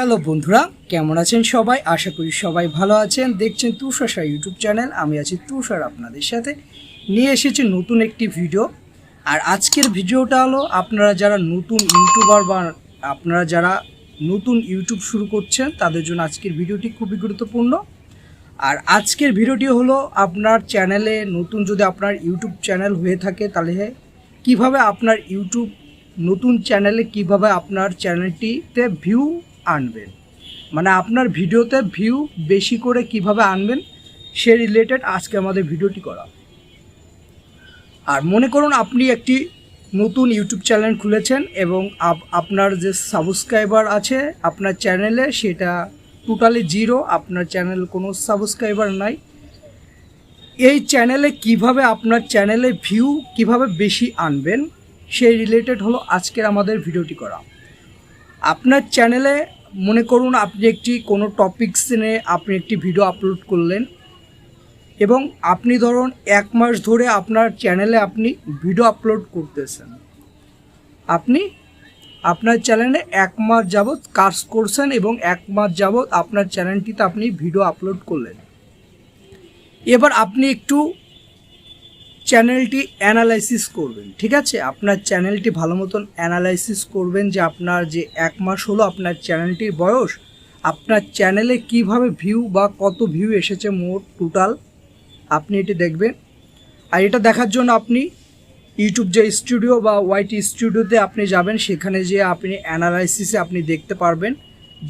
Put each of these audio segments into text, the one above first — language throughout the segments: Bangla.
হ্যালো বন্ধুরা, কেমন আছেন সবাই? আশা করি সবাই ভালো আছেন। দেখছেন তুষার ইউটিউব চ্যানেল। আমি আছি তুষার, আপনাদের সাথে নিয়ে এসেছি নতুন একটি ভিডিও। আর আজকের ভিডিওটা হলো আপনারা যারা নতুন ইউটিউবার বা আপনারা যারা নতুন ইউটিউব শুরু করছেন তাদের জন্য আজকের ভিডিওটি খুবই গুরুত্বপূর্ণ। আর আজকের ভিডিওটি হলো আপনার চ্যানেলে নতুন, যদি আপনার ইউটিউব চ্যানেল হয়ে থাকে তাহলে কিভাবে আপনার ইউটিউব নতুন চ্যানেলে কিভাবে আপনার চ্যানেলটিতে ভিউ আনবেন, মানে আপনার ভিডিওতে ভিউ বেশি করে কিভাবে আনবেন সে রিলেটেড আজকে আমাদের ভিডিওটি করা। আর মনে করুন আপনি একটি নতুন ইউটিউব চ্যানেল খুলেছেন এবং আপনার যে সাবস্ক্রাইবার আছে আপনার চ্যানেলে সেটা টোটালি জিরো, আপনার চ্যানেল কোনো সাবস্ক্রাইবার নাই। এই চ্যানেলে কিভাবে আপনার চ্যানেলে ভিউ কিভাবে বেশি আনবেন সেই রিলেটেড হলো আজকের আমাদের ভিডিওটি করা। আপনার চ্যানেলে মনে করুন আপনি একটি কোনো টপিকস নিয়ে আপনি একটি ভিডিও আপলোড করলেন এবং আপনি ধরুন 1 মাস ধরে আপনার চ্যানেলে আপনি ভিডিও আপলোড করতেছেন। আপনি আপনার চ্যানেলে 1 মাস যাবৎ কাজ করছেন এবং 1 মাস যাবৎ আপনার চ্যানেলটিতে আপনি ভিডিও আপলোড করলেন। এবার আপনি একটু চ্যানেলটি অ্যানালাইসিস করবেন, ঠিক আছে? আপনার চ্যানেলটি ভালো মতন অ্যানালাইসিস করবেন যে আপনার যে 1 মাস হলো আপনার চ্যানেলটির বয়স, আপনার চ্যানেলে কিভাবে ভিউ বা কত ভিউ এসেছে মোট টোটাল আপনি এটি দেখবেন। আর এটা দেখার জন্য আপনি ইউটিউব যে স্টুডিও বা ওয়াইটি স্টুডিওতে আপনি যাবেন, সেখানে যে আপনি অ্যানালাইসিসে আপনি দেখতে পারবেন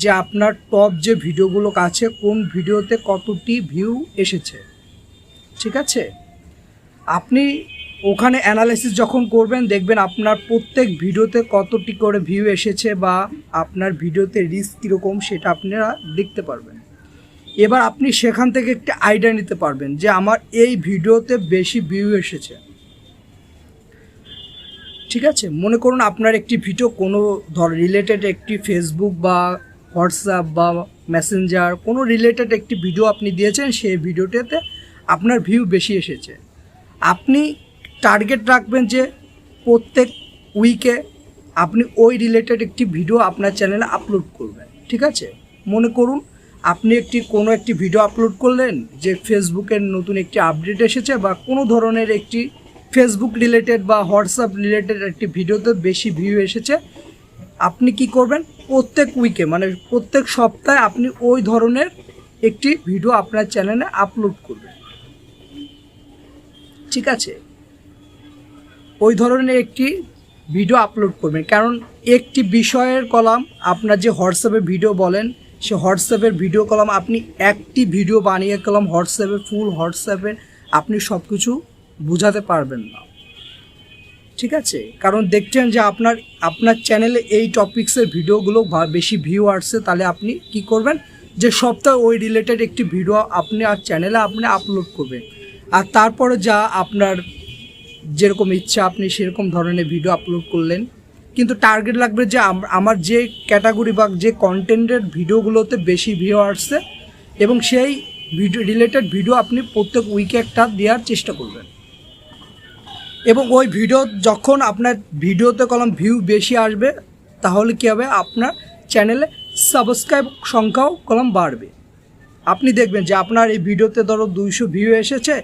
যে আপনার টপ যে ভিডিওগুলো আছে কোন ভিডিওতে কতটি ভিউ এসেছে, ঠিক আছে? আপনি ওখানে অ্যানালাইসিস যখন করবেন দেখবেন আপনার প্রত্যেক ভিডিওতে কতটি করে ভিউ এসেছে বা আপনার ভিডিওতে রিচ কীরকম সেটা আপনারা দেখতে পারবেন। এবার আপনি সেখান থেকে একটি আইডিয়া নিতে পারবেন যে আমার এই ভিডিওতে বেশি ভিউ এসেছে, ঠিক আছে? মনে করুন আপনার একটি ভিডিও কোনো রিলেটেড একটি ফেসবুক বা হোয়াটসঅ্যাপ বা মেসেঞ্জার কোনো রিলেটেড একটি ভিডিও আপনি দিয়েছেন, সেই ভিডিওটাতে আপনার ভিউ বেশি এসেছে। আপনি টার্গেট রাখবেন যে প্রত্যেক উইকে আপনি ওই রিলেটেড একটি ভিডিও আপনার চ্যানেলে আপলোড করবেন, ঠিক আছে? মনে করুন আপনি কোনো একটি ভিডিও আপলোড করলেন যে ফেসবুকের নতুন একটি আপডেট এসেছে বা কোনো ধরনের একটি ফেসবুক রিলেটেড বা হোয়াটসঅ্যাপ রিলেটেড একটি ভিডিওতে বেশি ভিউ এসেছে। আপনি কি করবেন, প্রত্যেক উইকে মানে প্রত্যেক সপ্তাহে আপনি ওই ধরনের একটি ভিডিও আপনার চ্যানেলে আপলোড করবেন, ঠিক আছে? ওই ধরনের একটি ভিডিও আপলোড করবেন, কারণ একটি বিষয়ের কলাম আপনার যে হোয়াটসঅ্যাপে ভিডিও বলেন সে হোয়াটসঅ্যাপের ভিডিও কলাম আপনি একটি ভিডিও বানিয়ে কলাম হোয়াটসঅ্যাপে ফুল হোয়াটসঅ্যাপে আপনি সব কিছু বোঝাতে পারবেন না, ঠিক আছে? কারণ দেখছেন যে আপনার চ্যানেলে এই টপিক্সের ভিডিওগুলো বেশি ভিউ আসছে, তাহলে আপনি কি করবেন যে সপ্তাহে ওই রিলেটেড একটি ভিডিও আপনি আর চ্যানেলে আপনি আপলোড করবেন। আর তারপরে যা আপনার যেরকম ইচ্ছা আপনি সেরকম ধরনের ভিডিও আপলোড করলেন, কিন্তু টার্গেট লাগবে যে আমার যে ক্যাটাগরি বা যে কন্টেন্টের ভিডিওগুলোতে বেশি ভিউ আসছে এবং সেই ভিডিও রিলেটেড ভিডিও আপনি প্রত্যেক উইকে একটা দেওয়ার চেষ্টা করবেন। এবং ওই ভিডিও যখন আপনার ভিডিওতে কলম ভিউ বেশি আসবে তাহলে কী হবে, আপনার চ্যানেলে সাবস্ক্রাইব সংখ্যাও কলম বাড়বে। আপনি দেখবেন যে আপনার এই ভিডিওতে ধরো 200 ভিউ এসেছে,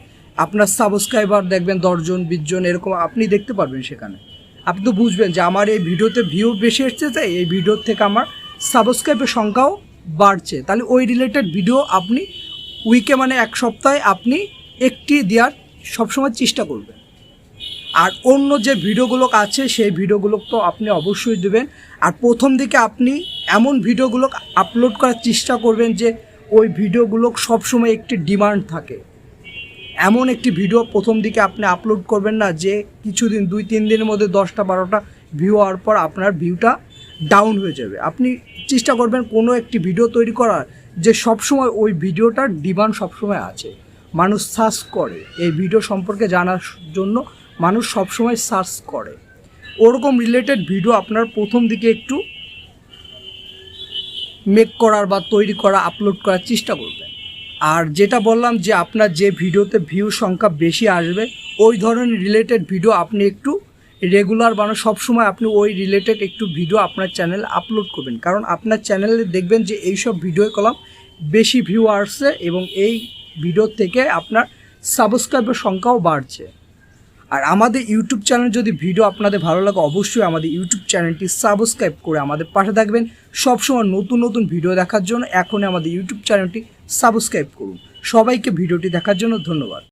আপনার সাবস্ক্রাইবার দেখবেন 10 জন 20 জন এরকম আপনি দেখতে পারবেন। সেখানে আপনি তো বুঝবেন যে আমার এই ভিডিওতে ভিউ বেশি এসেছে, তাই এই ভিডিওর থেকে আমার সাবস্ক্রাইবের সংখ্যাও বাড়ছে। তাহলে ওই রিলেটেড ভিডিও আপনি উইকে মানে 1 সপ্তাহে আপনি একটি দেওয়ার সবসময় চেষ্টা করবেন। আর অন্য যে ভিডিওগুলো আছে সেই ভিডিওগুলো তো আপনি অবশ্যই দেবেন। আর প্রথম দিকে আপনি এমন ভিডিওগুলো আপলোড করার চেষ্টা করবেন যে ওই ভিডিওগুলো সবসময় একটি ডিমান্ড থাকে। এমন একটি ভিডিও প্রথম দিকে আপনি আপলোড করবেন না যে কিছুদিন 2-3 দিনের মধ্যে 10টা 12টা ভিউ হওয়ার পর আপনার ভিউটা ডাউন হয়ে যাবে। আপনি চেষ্টা করবেন কোনো একটি ভিডিও তৈরি করার যে সবসময় ওই ভিডিওটার ডিমান্ড সবসময় আছে, মানুষ সার্চ করে এই ভিডিও সম্পর্কে জানার জন্য, মানুষ সবসময় সার্চ করে। ওরকম রিলেটেড ভিডিও আপনার প্রথম দিকে একটু মেক করার বা তৈরি করা আপলোড করার চেষ্টা করবেন। আর যেটা বললাম যে আপনার যে ভিডিওতে ভিউ সংখ্যা বেশি আসবে ওই ধরনের রিলেটেড ভিডিও আপনি একটু রেগুলার বানানো, সবসময় আপনি ওই রিলেটেড একটু ভিডিও আপনার চ্যানেলে আপলোড করবেন, কারণ আপনার চ্যানেলে দেখবেন যে এইসব ভিডিও কলাম বেশি ভিউ আসছে এবং এই ভিডিও থেকে আপনার সাবস্ক্রাইবের সংখ্যাও বাড়ছে। আর আমাদের ইউটিউব চ্যানেল যদি ভিডিও আপনাদের ভালো লাগে, অবশ্যই আমাদের ইউটিউব চ্যানেলটি সাবস্ক্রাইব করে আমাদের পাশে থাকবেন সবসময় নতুন নতুন ভিডিও দেখার জন্য। এখনই আমাদের ইউটিউব চ্যানেলটি সাবস্ক্রাইব করুন। সবাইকে ভিডিওটি দেখার জন্য ধন্যবাদ।